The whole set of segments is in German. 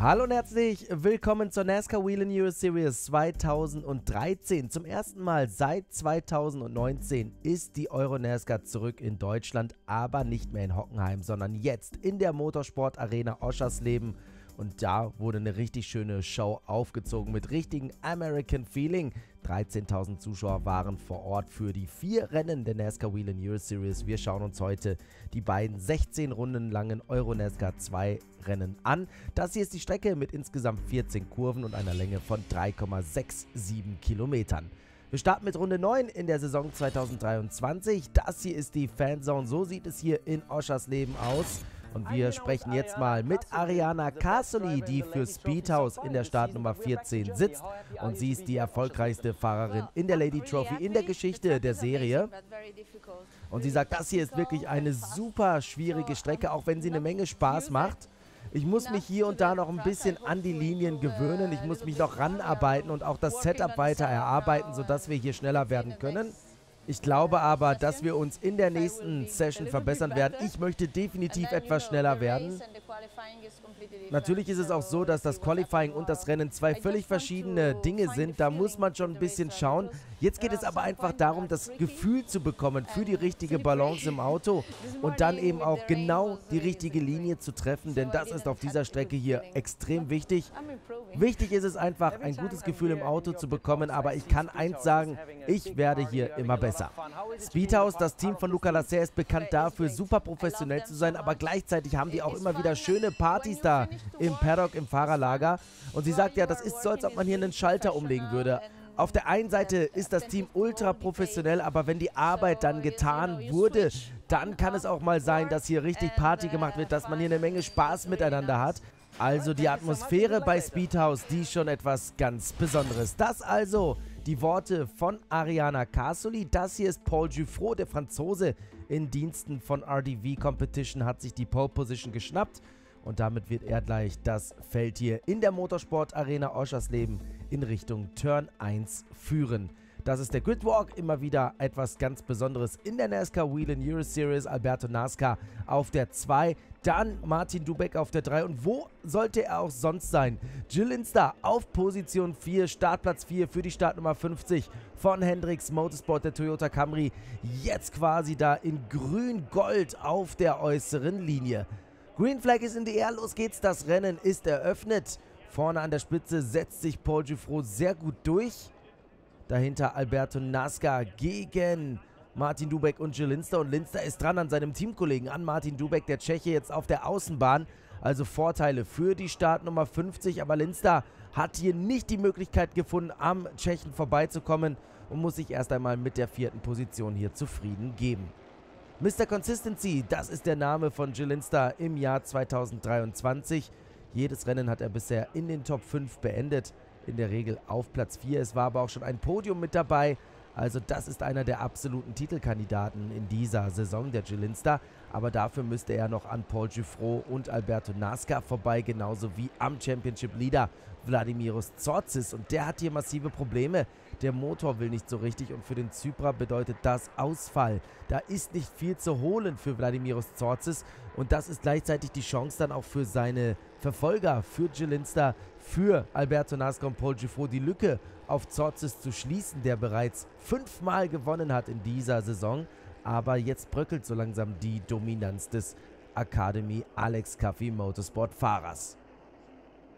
Hallo und herzlich willkommen zur NASCAR Whelen Euro Series 2013. Zum ersten Mal seit 2019 ist die Euro NASCAR zurück in Deutschland, aber nicht mehr in Hockenheim, sondern jetzt in der Motorsport Arena Oschersleben. Und da wurde eine richtig schöne Show aufgezogen mit richtigem American Feeling. 13.000 Zuschauer waren vor Ort für die 4 Rennen der NASCAR Whelen Euro Series. Wir schauen uns heute die beiden 16 Runden langen Euro NASCAR 2 Rennen an. Das hier ist die Strecke mit insgesamt 14 Kurven und einer Länge von 3,67 Kilometern. Wir starten mit Runde 9 in der Saison 2023. Das hier ist die Fanzone. So sieht es hier in Oschersleben aus. Und wir sprechen jetzt mal mit Ariana Casoli, die für Speedhouse in der Startnummer 14 sitzt. Und sie ist die erfolgreichste Fahrerin in der Lady Trophy in der Geschichte der Serie. Und sie sagt, das hier ist wirklich eine super schwierige Strecke, auch wenn sie eine Menge Spaß macht. Ich muss mich hier und da noch ein bisschen an die Linien gewöhnen. Ich muss mich noch ranarbeiten und auch das Setup weiter erarbeiten, sodass wir hier schneller werden können. Ich glaube aber, dass wir uns in der nächsten Session verbessern werden. Ich möchte definitiv etwas schneller werden. Natürlich ist es auch so, dass das Qualifying und das Rennen zwei völlig verschiedene Dinge sind. Da muss man schon ein bisschen schauen. Jetzt geht es aber einfach darum, das Gefühl zu bekommen für die richtige Balance im Auto und dann eben auch genau die richtige Linie zu treffen, denn das ist auf dieser Strecke hier extrem wichtig. Wichtig ist es einfach, ein gutes Gefühl im Auto zu bekommen, aber ich kann eins sagen, ich werde hier immer besser. Speedhouse, das Team von Luca Lasser, ist bekannt dafür, super professionell zu sein, aber gleichzeitig haben die auch immer wieder schöne Partys da im Paddock, im Fahrerlager. Und sie sagt ja, das ist so, als ob man hier einen Schalter umlegen würde. Auf der einen Seite ist das Team ultra professionell, aber wenn die Arbeit dann getan wurde, dann kann es auch mal sein, dass hier richtig Party gemacht wird, dass man hier eine Menge Spaß miteinander hat. Also die Atmosphäre bei Speedhouse, die ist schon etwas ganz Besonderes. Das also die Worte von Ariana Casoli. Das hier ist Paul Giuffreau, der Franzose in Diensten von RDV Competition, hat sich die Pole Position geschnappt. Und damit wird er gleich das Feld hier in der Motorsport Arena Oschersleben in Richtung Turn 1 führen. Das ist der Gridwalk, immer wieder etwas ganz Besonderes in der NASCAR Whelen Euro Series. Alberto Nascar auf der 2, dann Martin Dubek auf der 3 und wo sollte er auch sonst sein? Jill Linster auf Position 4, Startplatz 4 für die Startnummer 50 von Hendricks Motorsport, der Toyota Camry. Jetzt quasi da in grün-gold auf der äußeren Linie. Green Flag ist in die Air, los geht's, das Rennen ist eröffnet. Vorne an der Spitze setzt sich Paul Giuffreau sehr gut durch. Dahinter Alberto Nascar gegen Martin Dubek und Jill Linster. Und Linster ist dran an seinem Teamkollegen, an Martin Dubek, der Tscheche, jetzt auf der Außenbahn. Also Vorteile für die Startnummer 50. Aber Linster hat hier nicht die Möglichkeit gefunden, am Tschechen vorbeizukommen und muss sich erst einmal mit der 4. Position hier zufrieden geben. Mr. Consistency, das ist der Name von Jill Linster im Jahr 2023. Jedes Rennen hat er bisher in den Top 5 beendet. In der Regel auf Platz 4. Es war aber auch schon ein Podium mit dabei. Also das ist einer der absoluten Titelkandidaten in dieser Saison, der Jill Linster. Aber dafür müsste er noch an Paul Giuffreau und Alberto Nascar vorbei, genauso wie am Championship Leader Vladimiros Tsortzis. Und der hat hier massive Probleme. Der Motor will nicht so richtig und für den Zyprer bedeutet das Ausfall. Da ist nicht viel zu holen für Vladimiros Tsortzis und das ist gleichzeitig die Chance dann auch für seine Verfolger, für Jill Linster, für Alberto Nascar und Paul Giuffreau, die Lücke auf Tsortzis zu schließen, der bereits 5-mal gewonnen hat in dieser Saison. Aber jetzt bröckelt so langsam die Dominanz des Academy Alex Caffi Motorsport Fahrers.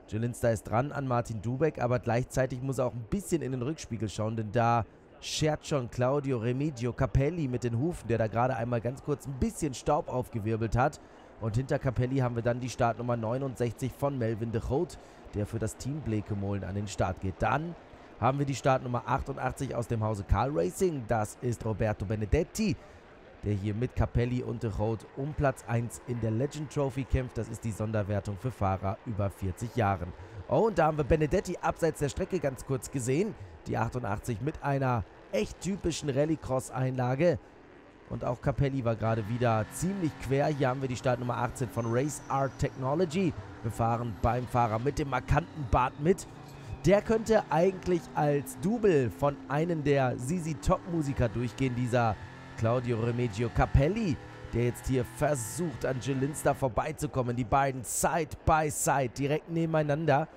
Jill Linster ist dran an Martin Dubek, aber gleichzeitig muss er auch ein bisschen in den Rückspiegel schauen, denn da schert schon Claudio Remigio Capelli mit den Hufen, der da gerade einmal ganz kurz ein bisschen Staub aufgewirbelt hat. Und hinter Capelli haben wir dann die Startnummer 69 von Melvin de Groot, der für das Team Blekemolen an den Start geht. Dann haben wir die Startnummer 88 aus dem Hause Car Racing. Das ist Roberto Benedetti, der hier mit Capelli und de Groot um Platz 1 in der Legend Trophy kämpft. Das ist die Sonderwertung für Fahrer über 40 Jahren. Oh, und da haben wir Benedetti abseits der Strecke ganz kurz gesehen. Die 88 mit einer echt typischen Rallycross-Einlage. Und auch Capelli war gerade wieder ziemlich quer. Hier haben wir die Startnummer 18 von Race Art Technology. Wir fahren beim Fahrer mit dem markanten Bart mit. Der könnte eigentlich als Double von einem der ZZ Top Musiker durchgehen, dieser Claudio Remigio Capelli. der jetzt hier versucht, an Jill Linster vorbeizukommen. Die beiden Side by Side, direkt nebeneinander.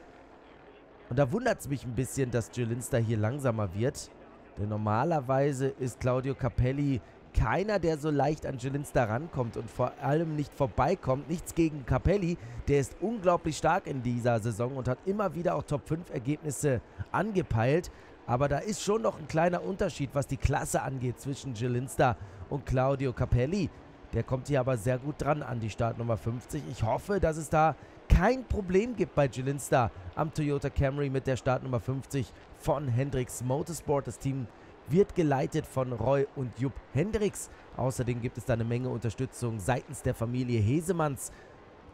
Und da wundert es mich ein bisschen, dass Jill Linster hier langsamer wird. Denn normalerweise ist Claudio Capelli keiner, der so leicht an Jill Linster rankommt und vor allem nicht vorbeikommt. Nichts gegen Capelli, der ist unglaublich stark in dieser Saison und hat immer wieder auch Top-5-Ergebnisse angepeilt. Aber da ist schon noch ein kleiner Unterschied, was die Klasse angeht zwischen Jill Linster und Claudio Capelli. Der kommt hier aber sehr gut dran an die Startnummer 50. Ich hoffe, dass es da kein Problem gibt bei Jill Linster am Toyota Camry mit der Startnummer 50 von Hendricks Motorsport. Das Team wird geleitet von Roy und Jupp Hendricks. Außerdem gibt es da eine Menge Unterstützung seitens der Familie Hesemanns.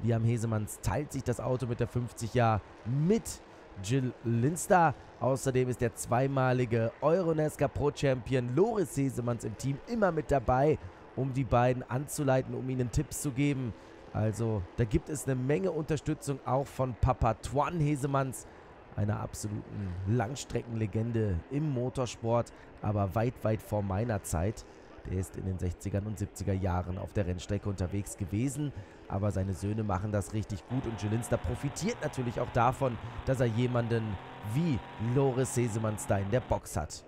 Liam Hesemanns teilt sich das Auto mit der 50 Jahr mit Jill Linster. Außerdem ist der zweimalige Euro-NASCAR Pro Champion Loris Hesemanns im Team immer mit dabei, um die beiden anzuleiten, um ihnen Tipps zu geben. Also da gibt es eine Menge Unterstützung auch von Papa Twan Hesemanns, einer absoluten Langstreckenlegende im Motorsport, aber weit, weit vor meiner Zeit. Der ist in den 60er und 70er Jahren auf der Rennstrecke unterwegs gewesen, aber seine Söhne machen das richtig gut und Jill Linster profitiert natürlich auch davon, dass er jemanden wie Loris Hesemanns da in der Box hat.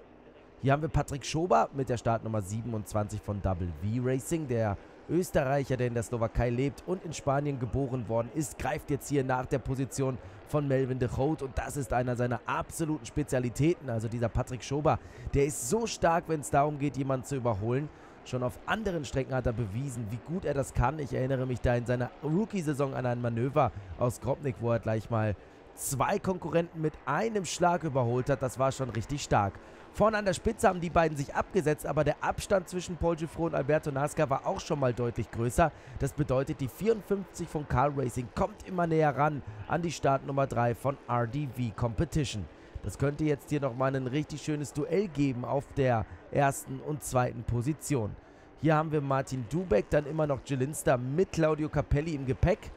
Hier haben wir Patrick Schober mit der Startnummer 27 von Double V Racing. Der Österreicher, der in der Slowakei lebt und in Spanien geboren worden ist, greift jetzt hier nach der Position von Melvin de Groot und das ist einer seiner absoluten Spezialitäten. Also dieser Patrick Schober, der ist so stark, wenn es darum geht, jemanden zu überholen. Schon auf anderen Strecken hat er bewiesen, wie gut er das kann. Ich erinnere mich da in seiner Rookie-Saison an ein Manöver aus Grobnik, wo er gleich mal 2 Konkurrenten mit einem Schlag überholt hat. Das war schon richtig stark. Vorne an der Spitze haben die beiden sich abgesetzt, aber der Abstand zwischen Paul Giffrot und Alberto Nasca war auch schon mal deutlich größer. Das bedeutet, die 54 von Car Racing kommt immer näher ran an die Startnummer 3 von RDV Competition. Das könnte jetzt hier nochmal ein richtig schönes Duell geben auf der ersten und zweiten Position. Hier haben wir Martin Dubek, dann immer noch Jill Linster mit Claudio Capelli im Gepäck.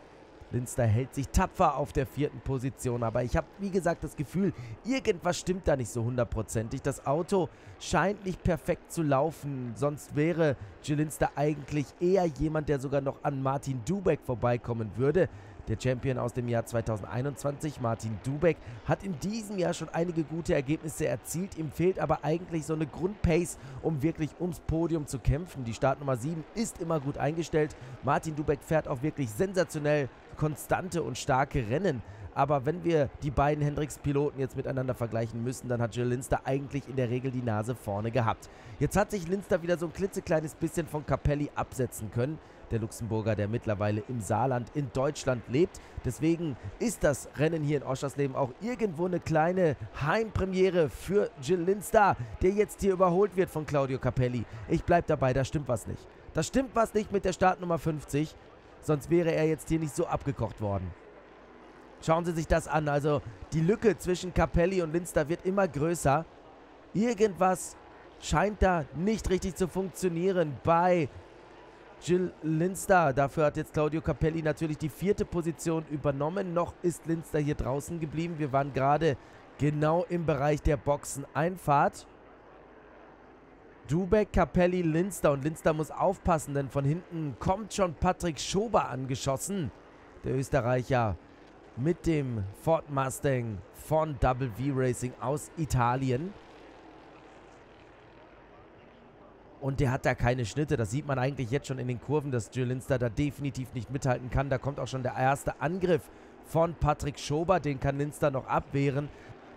Linster hält sich tapfer auf der 4. Position, aber ich habe, wie gesagt, das Gefühl, irgendwas stimmt da nicht so hundertprozentig. Das Auto scheint nicht perfekt zu laufen, sonst wäre Jill Linster eigentlich eher jemand, der sogar noch an Martin Dubek vorbeikommen würde. Der Champion aus dem Jahr 2021, Martin Dubek, hat in diesem Jahr schon einige gute Ergebnisse erzielt. Ihm fehlt aber eigentlich so eine Grundpace, um wirklich ums Podium zu kämpfen. Die Startnummer 7 ist immer gut eingestellt. Martin Dubek fährt auch wirklich sensationell konstante und starke Rennen. Aber wenn wir die beiden Hendricks-Piloten jetzt miteinander vergleichen müssen, dann hat Jill Linster eigentlich in der Regel die Nase vorne gehabt. Jetzt hat sich Linster wieder so ein klitzekleines bisschen von Capelli absetzen können. Der Luxemburger, der mittlerweile im Saarland in Deutschland lebt. Deswegen ist das Rennen hier in Oschersleben auch irgendwo eine kleine Heimpremiere für Jill Linster, der jetzt hier überholt wird von Claudio Capelli. Ich bleibe dabei, da stimmt was nicht. Da stimmt was nicht mit der Startnummer 50, sonst wäre er jetzt hier nicht so abgekocht worden. Schauen Sie sich das an, also die Lücke zwischen Capelli und Linster wird immer größer. Irgendwas scheint da nicht richtig zu funktionieren bei Jill Linster. Dafür hat jetzt Claudio Capelli natürlich die 4. Position übernommen. Noch ist Linster hier draußen geblieben. Wir waren gerade genau im Bereich der Boxeneinfahrt. Dubek, Capelli, Linster. Und Linster muss aufpassen, denn von hinten kommt schon Patrick Schober angeschossen. Der Österreicher mit dem Ford Mustang von Double V Racing aus Italien. Und der hat da keine Schnitte. Das sieht man eigentlich jetzt schon in den Kurven, dass Jill Linster da definitiv nicht mithalten kann. Da kommt auch schon der erste Angriff von Patrick Schober. Den kann Linster noch abwehren.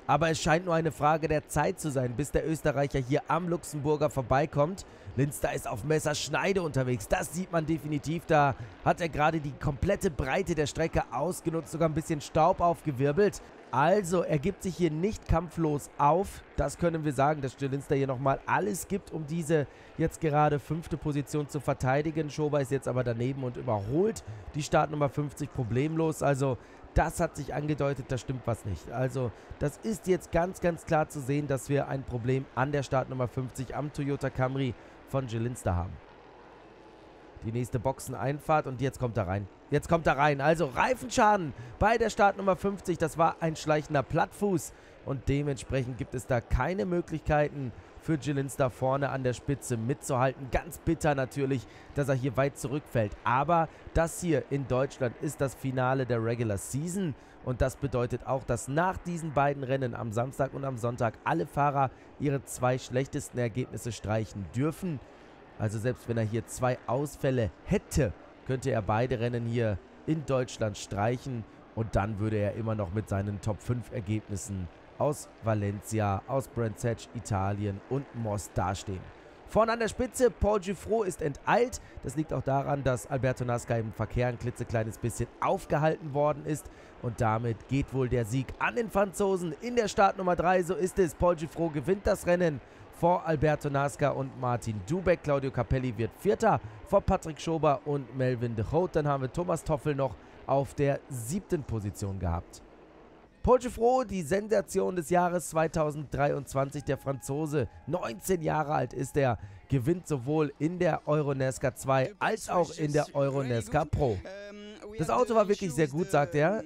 Aber es scheint nur eine Frage der Zeit zu sein, bis der Österreicher hier am Luxemburger vorbeikommt. Linster ist auf Messerschneide unterwegs. Das sieht man definitiv. Da hat er gerade die komplette Breite der Strecke ausgenutzt, sogar ein bisschen Staub aufgewirbelt. Also, er gibt sich hier nicht kampflos auf. Das können wir sagen, dass Jill Linster hier nochmal alles gibt, um diese jetzt gerade 5. Position zu verteidigen. Schober ist jetzt aber daneben und überholt die Startnummer 50 problemlos. Also, das hat sich angedeutet, da stimmt was nicht. Also, das ist jetzt ganz, ganz klar zu sehen, dass wir ein Problem an der Startnummer 50 am Toyota Camry von Jill Linster haben. Die nächste Boxeneinfahrt und jetzt kommt er rein. Jetzt kommt er rein. Also Reifenschaden bei der Startnummer 50. Das war ein schleichender Plattfuß und dementsprechend gibt es da keine Möglichkeiten für für Jelinster vorne an der Spitze mitzuhalten. Ganz bitter natürlich, dass er hier weit zurückfällt. Aber das hier in Deutschland ist das Finale der Regular Season. Und das bedeutet auch, dass nach diesen beiden Rennen am Samstag und am Sonntag alle Fahrer ihre 2 schlechtesten Ergebnisse streichen dürfen. Also selbst wenn er hier 2 Ausfälle hätte, könnte er beide Rennen hier in Deutschland streichen. Und dann würde er immer noch mit seinen Top 5 Ergebnissen aus Valencia, aus Brands Hatch, Italien und Most dastehen. Vorne an der Spitze, Paul Giffrot ist enteilt. Das liegt auch daran, dass Alberto Nasca im Verkehr ein klitzekleines bisschen aufgehalten worden ist. Und damit geht wohl der Sieg an den Franzosen in der Startnummer 3. So ist es. Paul Giffrot gewinnt das Rennen vor Alberto Nasca und Martin Dubek. Claudio Capelli wird Vierter vor Patrick Schober und Melvin de Groot. Dann haben wir Thomas Toffel noch auf der 7. Position gehabt. Paul Giffrot, die Sensation des Jahres 2023, der Franzose, 19 Jahre alt ist er, gewinnt sowohl in der Euro-NASCAR 2 als auch in der Euro-NASCAR Pro. Das Auto war wirklich sehr gut, sagt er.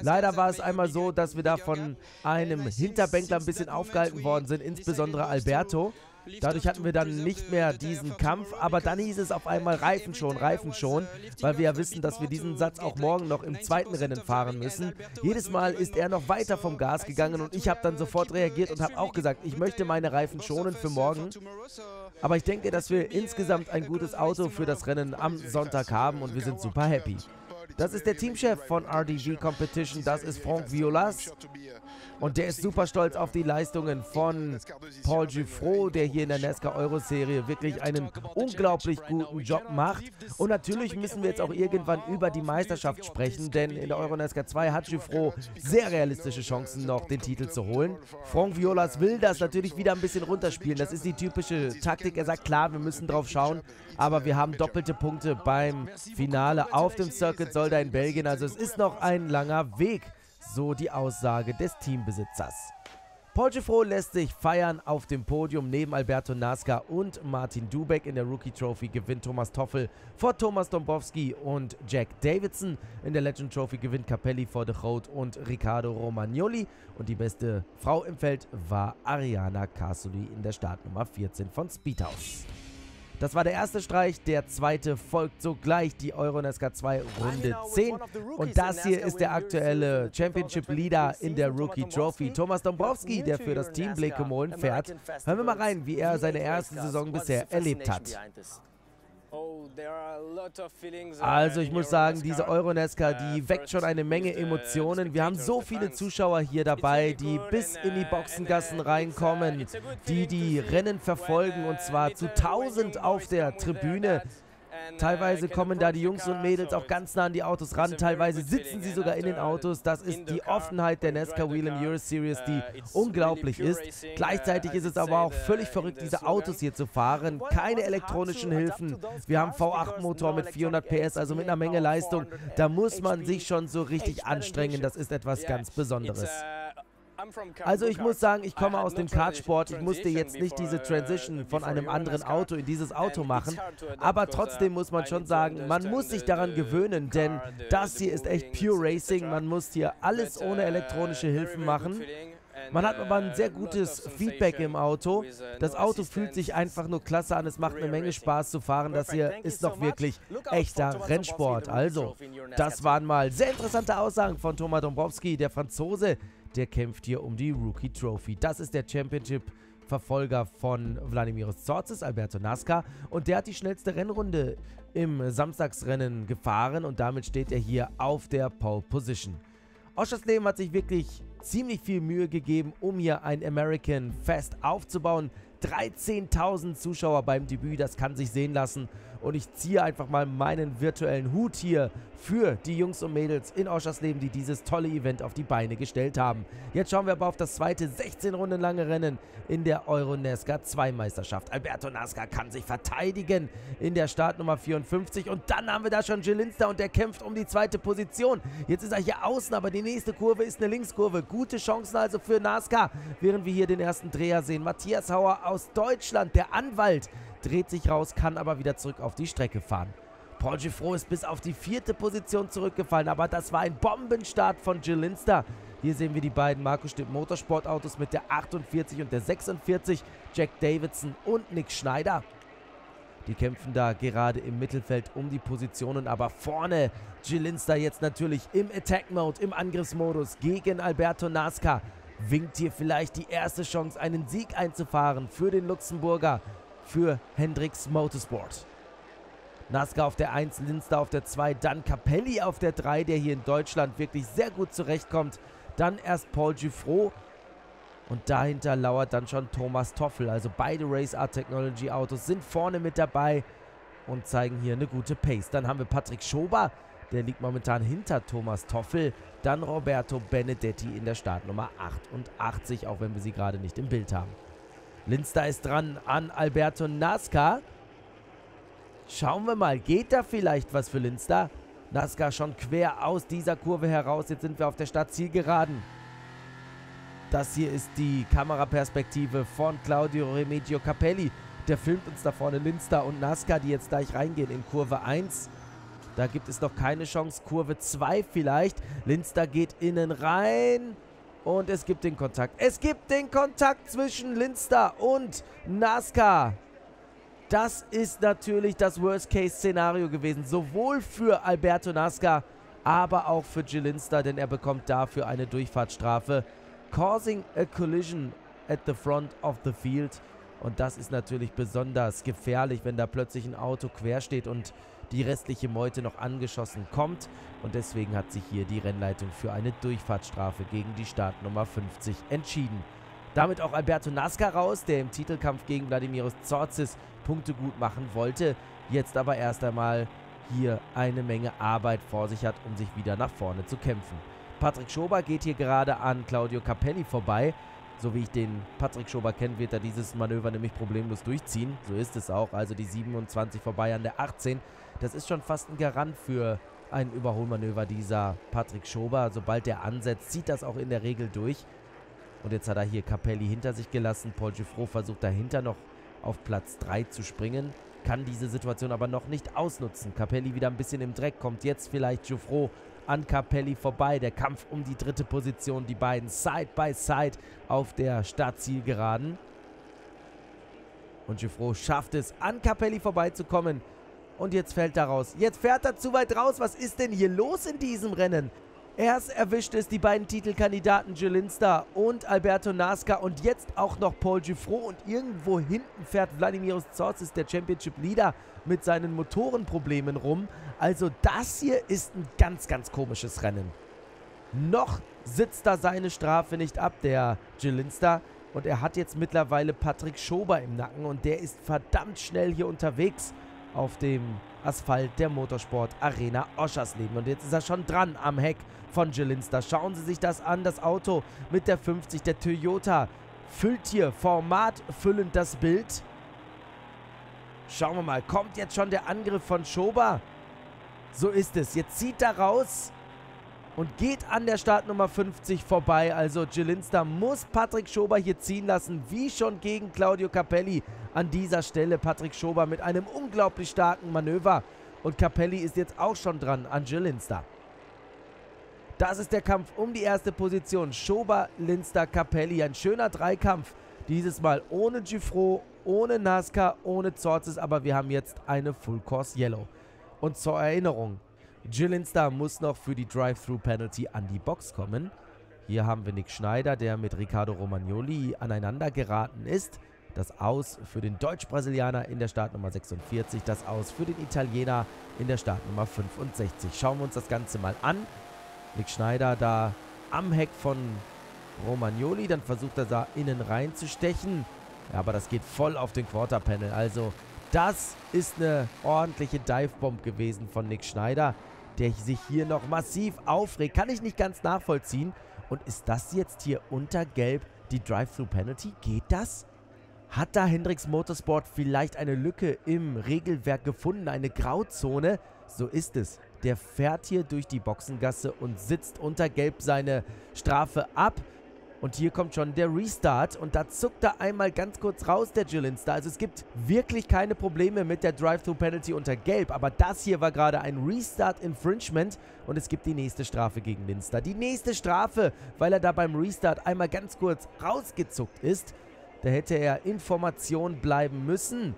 Leider war es einmal so, dass wir da von einem Hinterbänkler ein bisschen aufgehalten worden sind, insbesondere Alberto. Dadurch hatten wir dann nicht mehr diesen Kampf, aber dann hieß es auf einmal Reifen schon, weil wir ja wissen, dass wir diesen Satz auch morgen noch im zweiten Rennen fahren müssen. Jedes Mal ist er noch weiter vom Gas gegangen und ich habe dann sofort reagiert und habe auch gesagt, ich möchte meine Reifen schonen für morgen. Aber ich denke, dass wir insgesamt ein gutes Auto für das Rennen am Sonntag haben und wir sind super happy. Das ist der Teamchef von RDV Competition, das ist Franck Violas. Und der ist super stolz auf die Leistungen von Paul Giffrot, der hier in der NASCAR Euro-Serie wirklich einen unglaublich guten Job macht. Und natürlich müssen wir jetzt auch irgendwann über die Meisterschaft sprechen, denn in der Euro-NASCAR 2 hat Giffrot sehr realistische Chancen noch, den Titel zu holen. Franck Violas will das natürlich wieder ein bisschen runterspielen. Das ist die typische Taktik. Er sagt, klar, wir müssen drauf schauen, aber wir haben doppelte Punkte beim Finale auf dem Circuit Solda in Belgien. Also es ist noch ein langer Weg. So die Aussage des Teambesitzers. Paul Giffrot lässt sich feiern auf dem Podium. Neben Alberto Nasca und Martin Dubek in der Rookie Trophy gewinnt Thomas Toffel vor Thomas Dombowski und Jack Davidson. In der Legend Trophy gewinnt Capelli vor de Groot und Riccardo Romagnoli. Und die beste Frau im Feld war Ariana Carsoli in der Startnummer 14 von Speedhouse. Das war der erste Streich, der zweite folgt sogleich, die Euro-NASCAR 2 Runde 10. Und das hier ist der aktuelle Championship-Leader in der Rookie Trophy, Thomas Dombowski, der für das Team Blake Molen fährt. Hören wir mal rein, wie er seine erste Saison bisher erlebt hat. Also ich muss sagen, diese Euro-NASCAR, die weckt schon eine Menge Emotionen. Wir haben so viele Zuschauer hier dabei, die bis in die Boxengassen reinkommen, die die Rennen verfolgen und zwar zu 1000 auf der Tribüne. Teilweise kommen da die Jungs und Mädels auch ganz nah an die Autos ran, teilweise sitzen sie sogar in den Autos. Das ist die Offenheit der NASCAR Whelen Euro Series, die unglaublich ist. Gleichzeitig ist es aber auch völlig verrückt, diese Autos hier zu fahren. Keine elektronischen Hilfen. Wir haben V8-Motor mit 400 PS, also mit einer Menge Leistung. Da muss man sich schon so richtig anstrengen. Das ist etwas ganz Besonderes. Also ich muss sagen, ich komme aus dem Kartsport, ich musste jetzt nicht diese Transition von einem anderen Auto in dieses Auto machen, aber trotzdem muss man schon sagen, man muss sich daran gewöhnen, denn das hier ist echt Pure Racing, man muss hier alles ohne elektronische Hilfen machen. Man hat aber ein sehr gutes Feedback im Auto. Das Auto fühlt sich einfach nur klasse an. Es macht eine Menge Spaß zu fahren. Das hier ist doch wirklich echter Rennsport. Also, das waren mal sehr interessante Aussagen von Thomas Dombowski, der Franzose. Der kämpft hier um die Rookie Trophy. Das ist der Championship-Verfolger von Wladimiros Dzorzis, Alberto Nasca. Und der hat die schnellste Rennrunde im Samstagsrennen gefahren. Und damit steht er hier auf der Pole Position. Oschersleben hat sich wirklich ziemlich viel Mühe gegeben, um hier ein American Fest aufzubauen. 13.000 Zuschauer beim Debüt, das kann sich sehen lassen. Und ich ziehe einfach mal meinen virtuellen Hut hier für die Jungs und Mädels in Oschersleben, die dieses tolle Event auf die Beine gestellt haben. Jetzt schauen wir aber auf das zweite 16 Runden lange Rennen in der Euro-NASCAR 2 Meisterschaft. Alberto Nasca kann sich verteidigen in der Startnummer 54 und dann haben wir da schon Jelinster und der kämpft um die zweite Position. Jetzt ist er hier außen, aber die nächste Kurve ist eine Linkskurve. Gute Chancen also für Nasca, während wir hier den ersten Dreher sehen. Matthias Hauer aus Deutschland, der Anwalt, dreht sich raus, kann aber wieder zurück auf die Strecke fahren. Paul Giffrot ist bis auf die 4. Position zurückgefallen, aber das war ein Bombenstart von Jelinster, Hier sehen wir die beiden Marco Stipp Motorsport-Autos mit der 48 und der 46. Jack Davidson und Nick Schneider. Die kämpfen da gerade im Mittelfeld um die Positionen, aber vorne Jilinster jetzt natürlich im Attack-Mode, im Angriffsmodus gegen Alberto Nasca. Winkt hier vielleicht die erste Chance, einen Sieg einzufahren für den Luxemburger, für Hendricks Motorsport. Nasca auf der 1, Linster auf der 2, dann Capelli auf der 3, der hier in Deutschland wirklich sehr gut zurechtkommt. Dann erst Paul Giffrot. Und dahinter lauert dann schon Thomas Toffel. Also beide Race Art Technology Autos sind vorne mit dabei und zeigen hier eine gute Pace. Dann haben wir Patrick Schober, der liegt momentan hinter Thomas Toffel. Dann Roberto Benedetti in der Startnummer 88, auch wenn wir sie gerade nicht im Bild haben. Linster ist dran an Alberto Nasca. Schauen wir mal, geht da vielleicht was für Linster? Nasca schon quer aus dieser Kurve heraus. Jetzt sind wir auf der Startzielgeraden. Das hier ist die Kameraperspektive von Claudio Remigio Capelli. Der filmt uns da vorne Linster und Nasca, die jetzt gleich reingehen in Kurve 1. Da gibt es noch keine Chance. Kurve 2 vielleicht. Linster geht innen rein. Und es gibt den Kontakt. Es gibt den Kontakt zwischen Linster und Nasca. Das ist natürlich das Worst-Case-Szenario gewesen. Sowohl für Alberto Nasca, aber auch für Jilinster, denn er bekommt dafür eine Durchfahrtsstrafe. Causing a collision at the front of the field. Und das ist natürlich besonders gefährlich, wenn da plötzlich ein Auto quer steht und die restliche Meute noch angeschossen kommt. Und deswegen hat sich hier die Rennleitung für eine Durchfahrtsstrafe gegen die Startnummer 50 entschieden. Damit auch Alberto Nasca raus, der im Titelkampf gegen Vladimiros Tsortzis Punkte gut machen wollte. Jetzt aber erst einmal hier eine Menge Arbeit vor sich hat, um sich wieder nach vorne zu kämpfen. Patrick Schober geht hier gerade an Claudio Capelli vorbei. So wie ich den Patrick Schober kenne, wird er dieses Manöver nämlich problemlos durchziehen. So ist es auch. Also die 27 vorbei an der 18. Das ist schon fast ein Garant für ein Überholmanöver, dieser Patrick Schober. Sobald er ansetzt, zieht das auch in der Regel durch. Und jetzt hat er hier Capelli hinter sich gelassen. Paul Giffrot versucht dahinter noch auf Platz 3 zu springen. Kann diese Situation aber noch nicht ausnutzen. Capelli wieder ein bisschen im Dreck. Kommt jetzt vielleicht Giffrot an Capelli vorbei. Der Kampf um die dritte Position. Die beiden Side by Side auf der Startzielgeraden. Und Giffrot schafft es, an Capelli vorbeizukommen. Und jetzt fällt er raus. Jetzt fährt er zu weit raus. Was ist denn hier los in diesem Rennen? Erst erwischt es die beiden Titelkandidaten Jilinster und Alberto Nasca und jetzt auch noch Paul Giffrot. Und irgendwo hinten fährt Vladimiros Tsortzis, der Championship Leader, mit seinen Motorenproblemen rum. Also das hier ist ein ganz, ganz komisches Rennen. Noch sitzt da seine Strafe nicht ab, der Jilinster. Und er hat jetzt mittlerweile Patrick Schober im Nacken und der ist verdammt schnell hier unterwegs auf dem Asphalt der Motorsport Arena Oschersleben. Und jetzt ist er schon dran am Heck von Jilinster. Schauen Sie sich das an, das Auto mit der 50, der Toyota, füllt hier formatfüllend das Bild. Schauen wir mal, kommt jetzt schon der Angriff von Schober? So ist es, jetzt zieht er raus und geht an der Startnummer 50 vorbei. Also Jilinster muss Patrick Schober hier ziehen lassen, wie schon gegen Claudio Capelli. An dieser Stelle Patrick Schober mit einem unglaublich starken Manöver. Und Capelli ist jetzt auch schon dran an Jilinster. Das ist der Kampf um die erste Position. Schober, Linster, Capelli. Ein schöner Dreikampf. Dieses Mal ohne Giffrot, ohne Nasca, ohne Tsortzis. Aber wir haben jetzt eine Full Course Yellow. Und zur Erinnerung, Jilinster muss noch für die Drive-Thru-Penalty an die Box kommen. Hier haben wir Nick Schneider, der mit Riccardo Romagnoli aneinander geraten ist. Das Aus für den Deutsch-Brasilianer in der Startnummer 46. Das Aus für den Italiener in der Startnummer 65. Schauen wir uns das Ganze mal an. Nick Schneider da am Heck von Romagnoli. Dann versucht er da innen rein zu stechen. Ja, aber das geht voll auf den Quarterpanel. Also das ist eine ordentliche Divebomb gewesen von Nick Schneider, der sich hier noch massiv aufregt. Kann ich nicht ganz nachvollziehen. Und ist das jetzt hier unter Gelb die Drive-Thru-Penalty? Geht das? Hat da Hendricks Motorsport vielleicht eine Lücke im Regelwerk gefunden, eine Grauzone? So ist es. Der fährt hier durch die Boxengasse und sitzt unter Gelb seine Strafe ab. Und hier kommt schon der Restart und da zuckt er einmal ganz kurz raus, der Jill Linster. Also es gibt wirklich keine Probleme mit der Drive-Thru-Penalty unter Gelb, aber das hier war gerade ein Restart-Infringement und es gibt die nächste Strafe gegen Linster. Die nächste Strafe, weil er da beim Restart einmal ganz kurz rausgezuckt ist. Da hätte er in Formation bleiben müssen.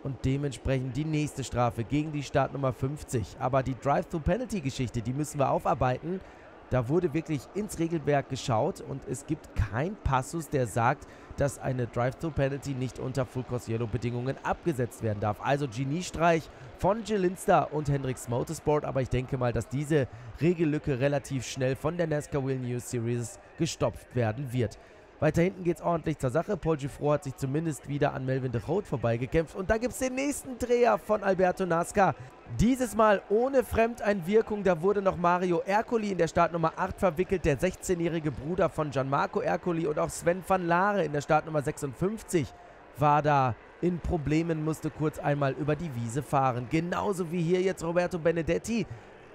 Und dementsprechend die nächste Strafe gegen die Startnummer 50. Aber die Drive-Thru-Penalty-Geschichte, die müssen wir aufarbeiten. Da wurde wirklich ins Regelwerk geschaut und es gibt keinen Passus, der sagt, dass eine Drive-Thru-Penalty nicht unter Full-Course-Yellow-Bedingungen abgesetzt werden darf. Also Geniestreich von Jill Linster und Hendricks Motorsport, aber ich denke mal, dass diese Regellücke relativ schnell von der NASCAR Wheel News Series gestopft werden wird. Weiter hinten geht es ordentlich zur Sache. Paul Giffrot hat sich zumindest wieder an Melvin de Groot vorbeigekämpft. Und da gibt es den nächsten Dreher von Alberto Nascar. Dieses Mal ohne Fremdeinwirkung. Da wurde noch Mario Ercoli in der Startnummer 8 verwickelt. Der 16-jährige Bruder von Gianmarco Ercoli. Und auch Sven van Laere in der Startnummer 56 war da in Problemen, musste kurz einmal über die Wiese fahren. Genauso wie hier jetzt Roberto Benedetti.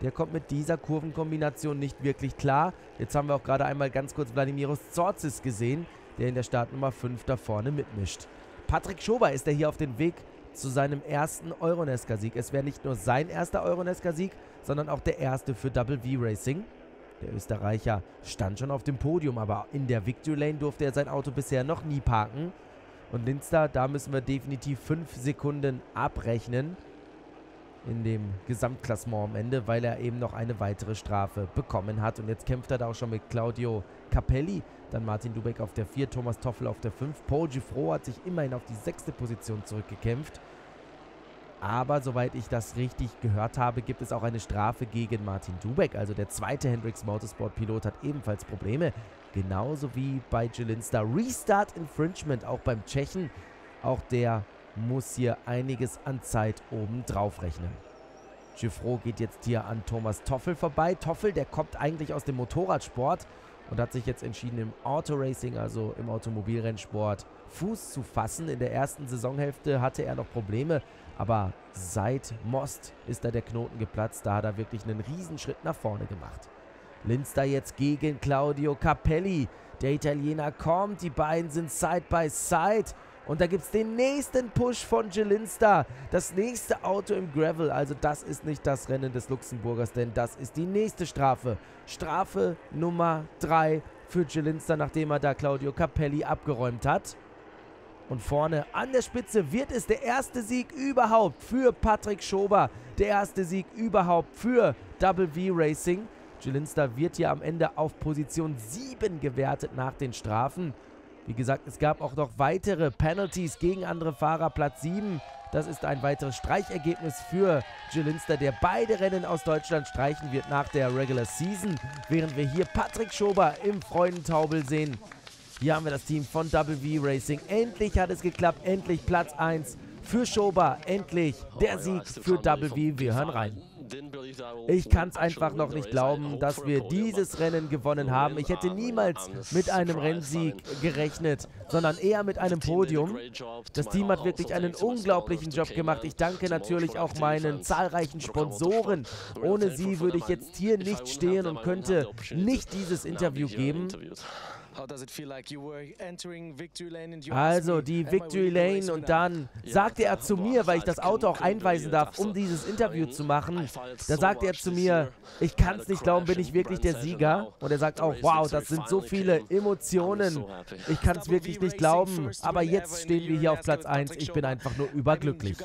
Der kommt mit dieser Kurvenkombination nicht wirklich klar. Jetzt haben wir auch gerade einmal ganz kurz Vladimiros Tsortzis gesehen, der in der Startnummer 5 da vorne mitmischt. Patrick Schober ist hier auf dem Weg zu seinem ersten Euro-NASCAR-Sieg. Es wäre nicht nur sein erster Euro-NASCAR-Sieg, sondern auch der erste für Double V Racing. Der Österreicher stand schon auf dem Podium, aber in der Victory Lane durfte er sein Auto bisher noch nie parken. Und Linster, da müssen wir definitiv 5 Sekunden abrechnen in dem Gesamtklassement am Ende, weil er eben noch eine weitere Strafe bekommen hat. Und jetzt kämpft er da auch schon mit Claudio Capelli, dann Martin Dubek auf der 4, Thomas Toffel auf der 5. Paul Giffrot hat sich immerhin auf die 6. Position zurückgekämpft. Aber soweit ich das richtig gehört habe, gibt es auch eine Strafe gegen Martin Dubek. Also der zweite Hendricks Motorsport-Pilot hat ebenfalls Probleme. Genauso wie bei Jill Linster. Restart Infringement auch beim Tschechen. Auch der muss hier einiges an Zeit oben drauf rechnen. Giffrot geht jetzt hier an Thomas Toffel vorbei. Toffel, der kommt eigentlich aus dem Motorradsport und hat sich jetzt entschieden, im Autoracing, also im Automobilrennsport, Fuß zu fassen. In der ersten Saisonhälfte hatte er noch Probleme, aber seit Most ist da der Knoten geplatzt. Da hat er wirklich einen Riesenschritt nach vorne gemacht. Linster jetzt gegen Claudio Capelli. Der Italiener kommt, die beiden sind Side by Side. Und da gibt es den nächsten Push von Jill Linster. Das nächste Auto im Gravel. Also das ist nicht das Rennen des Luxemburgers, denn das ist die nächste Strafe. Strafe Nummer 3 für Jill Linster, nachdem er da Claudio Capelli abgeräumt hat. Und vorne an der Spitze wird es der erste Sieg überhaupt für Patrick Schober. Der erste Sieg überhaupt für Double V Racing. Jill Linster wird hier am Ende auf Position 7 gewertet nach den Strafen. Wie gesagt, es gab auch noch weitere Penalties gegen andere Fahrer. Platz 7, das ist ein weiteres Streichergebnis für Jill Linster, der beide Rennen aus Deutschland streichen wird nach der Regular Season. Während wir hier Patrick Schober im Freudentaubel sehen. Hier haben wir das Team von Double V Racing. Endlich hat es geklappt, endlich Platz 1 für Schober. Endlich der Sieg für Double V. Wir hören rein. Ich kann es einfach noch nicht glauben, dass wir dieses Rennen gewonnen haben. Ich hätte niemals mit einem Rennsieg gerechnet, sondern eher mit einem Podium. Das Team hat wirklich einen unglaublichen Job gemacht. Ich danke natürlich auch meinen zahlreichen Sponsoren. Ohne sie würde ich jetzt hier nicht stehen und könnte nicht dieses Interview geben. Also die Victory Lane und dann sagte er zu mir, weil ich das Auto auch einweisen darf, um dieses Interview zu machen, da sagte er zu mir, ich kann es nicht glauben, bin ich wirklich der Sieger? Und er sagt auch, wow, das sind so viele Emotionen, ich kann es wirklich nicht glauben, aber jetzt stehen wir hier auf Platz 1, ich bin einfach nur überglücklich.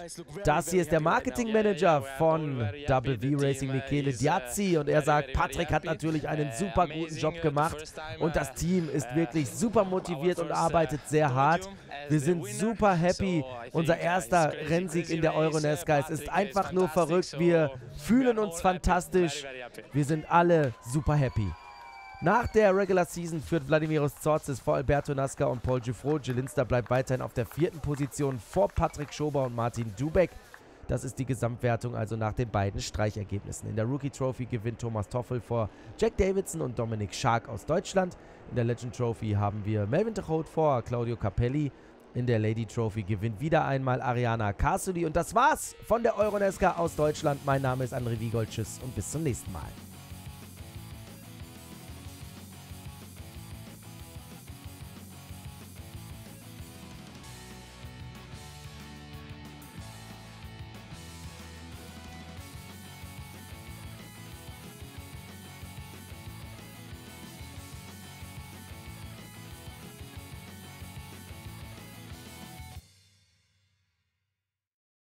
Das hier ist der Marketingmanager von Double V Racing, Michele Diazzi, und er sagt, Patrick hat natürlich einen super guten Job gemacht und das Team ist wirklich super motiviert und arbeitet sehr hart. Wir sind super happy. Unser erster Rennsieg in der Euro-NASCAR. Es ist einfach nur verrückt. Wir fühlen uns fantastisch. Wir sind alle super happy. Nach der Regular Season führt Vladimiros Tsortzis vor Alberto Nascar und Paul Giffrot. Jill Linster bleibt weiterhin auf der 4. Position vor Patrick Schober und Martin Dubek. Das ist die Gesamtwertung, also nach den beiden Streichergebnissen. In der Rookie Trophy gewinnt Thomas Toffel vor Jack Davidson und Dominik Schark aus Deutschland. In der Legend Trophy haben wir Melvin de Groot vor Claudio Capelli. In der Lady Trophy gewinnt wieder einmal Ariana Carsoli. Und das war's von der Euro-NASCAR aus Deutschland. Mein Name ist André Wiegold. Tschüss und bis zum nächsten Mal.